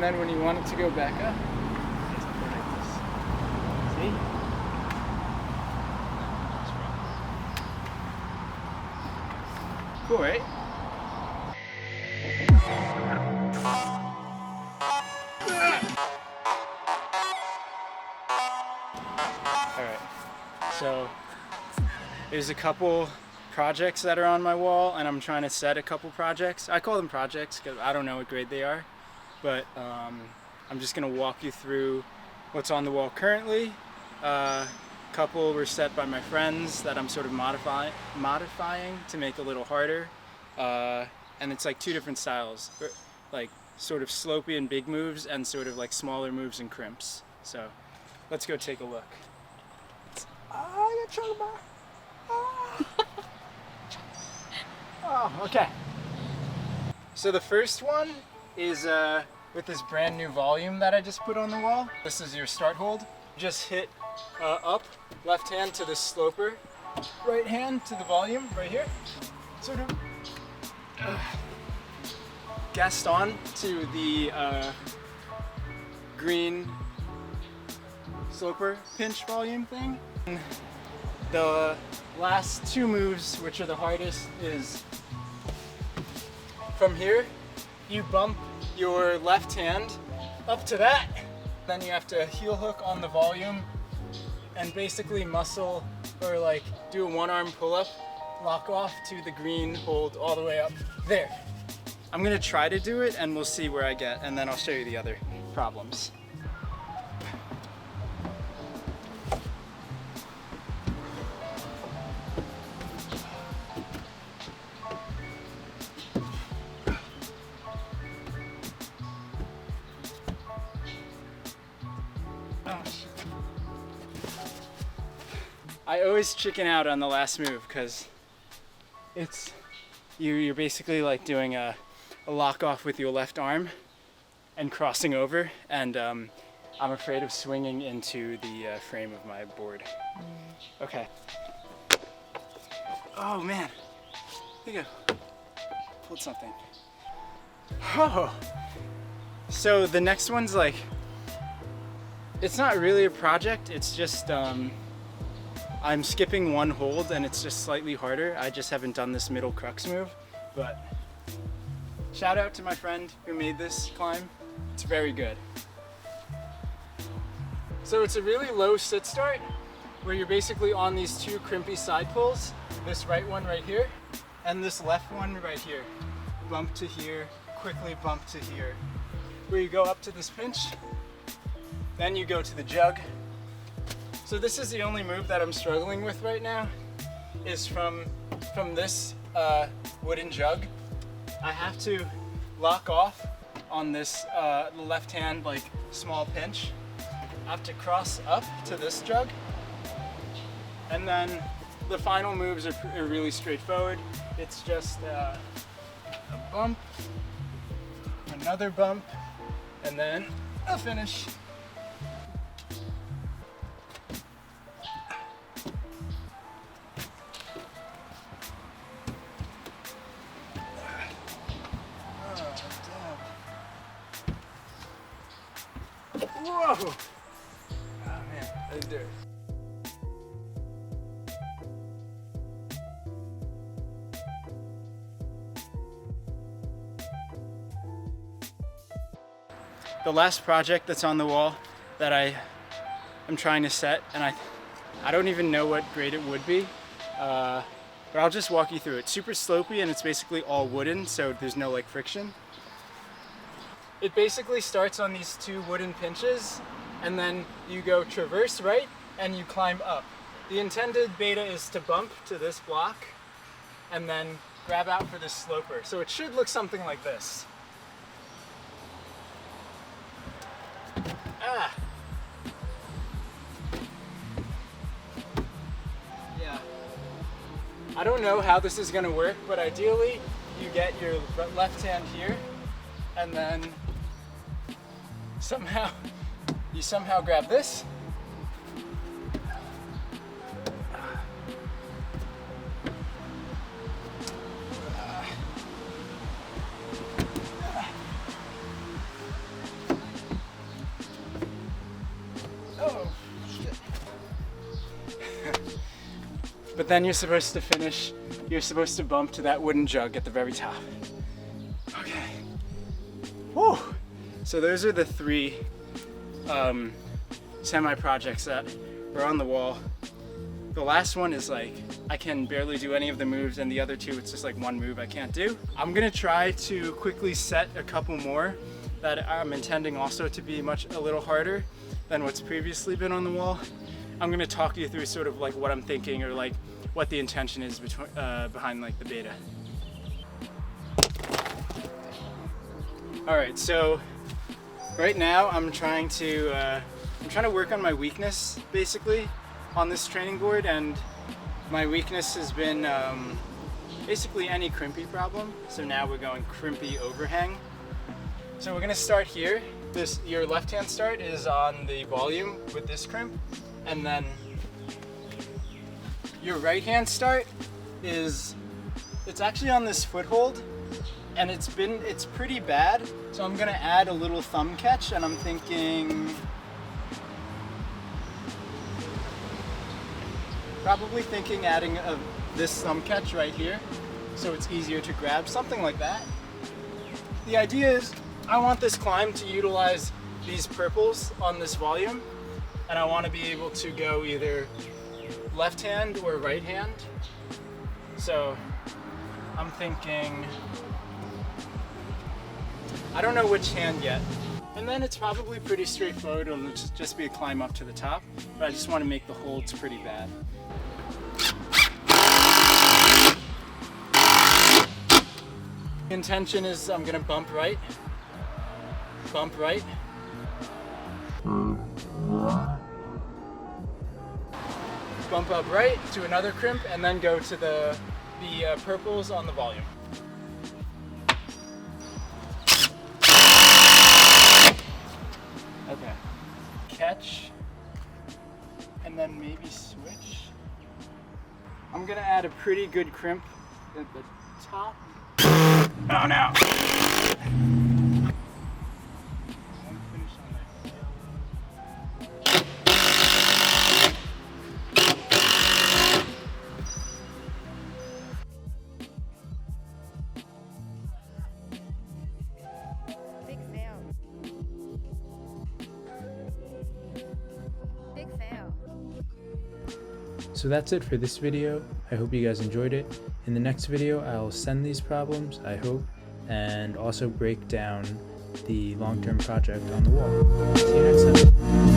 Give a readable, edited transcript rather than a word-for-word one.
And then when you want it to go back up, it's up like this. See? Cool, right? Alright, so there's a couple projects that are on my wall, and I'm trying to set a couple projects. I call them projects because I don't know what grade they are, but I'm just going to walk you through what's on the wall currently. A couple were set by my friends that I'm sort of modifying to make a little harder, and it's like two different styles, like sort of slopey and big moves, and sort of like smaller moves and crimps. So let's go take a look. I got chocolate bar. Oh, okay. So the first one is with this brand new volume that I just put on the wall. This is your start hold. Just hit up, left hand to the sloper, right hand to the volume right here. Sort of Gaston to the green sloper pinch volume thing. And the last two moves, which are the hardest, is from here, you bump your left hand up to that, then you have to heel hook on the volume and basically muscle or like do a one-arm pull-up, lock off to the green hold all the way up there. I'm gonna try to do it and we'll see where I get, and then I'll show you the other problems. I always chicken out on the last move because you're basically like doing a lock off with your left arm and crossing over, and I'm afraid of swinging into the frame of my board. Okay. Oh man, here you go. Pulled something. Oh. So the next one's like, it's not really a project, it's just I'm skipping one hold and it's just slightly harder. I just haven't done this middle crux move, but shout out to my friend who made this climb. It's very good. So it's a really low sit start where you're basically on these two crimpy side pulls, this right one right here and this left one right here. Bump to here, quickly bump to here. Where you go up to this pinch, then you go to the jug. So this is the only move that I'm struggling with right now, is from this wooden jug. I have to lock off on this left hand like small pinch. I have to cross up to this jug. And then the final moves are really straightforward. It's just a bump, another bump, and then a finish. Whoa! Oh man, I didn't do it. The last project that's on the wall that I am trying to set, and I don't even know what grade it would be, but I'll just walk you through it. Super slopey, and it's basically all wooden, so there's no like friction. It basically starts on these two wooden pinches, and then you go traverse right, and you climb up. The intended beta is to bump to this block, and then grab out for this sloper. So it should look something like this. Ah! Yeah. I don't know how this is gonna work, but ideally you get your left hand here, and then you somehow grab this. but then you're supposed to finish, you're supposed to bump to that wooden jug at the very top. Okay. Woo! So those are the 3 semi-projects that are on the wall. The last one is like, I can barely do any of the moves, and the other 2, it's just like one move I can't do. I'm gonna try to quickly set a couple more that I'm intending also to be a little harder than what's previously been on the wall. I'm gonna talk you through sort of like what I'm thinking, or like what the intention is behind like the beta. All right, so right now I'm trying to work on my weakness basically on this training board, and my weakness has been basically any crimpy problem. So now we're going crimpy overhang. So we're gonna start here. Your left hand start is on the volume with this crimp, and then your right hand start it's actually on this foothold, and it's pretty bad. So I'm gonna add a little thumb catch, and I'm probably thinking adding this thumb catch right here, so it's easier to grab, something like that. The idea is I want this climb to utilize these purples on this volume, and I want to be able to go either left hand or right hand. So I'm thinking, I don't know which hand yet. And then it's probably pretty straightforward. It'll just be a climb up to the top, but I just want to make the holds pretty bad. The intention is I'm gonna bump right, bump right, bump up right to another crimp, and then go to the purples on the volume. Okay. Catch, and then maybe switch. I'm gonna add a pretty good crimp at the top. Oh no! Big fail. Big fail. So that's it for this video. I hope you guys enjoyed it. In the next video, I'll send these problems, I hope, and also break down the long-term project on the wall. See you next time.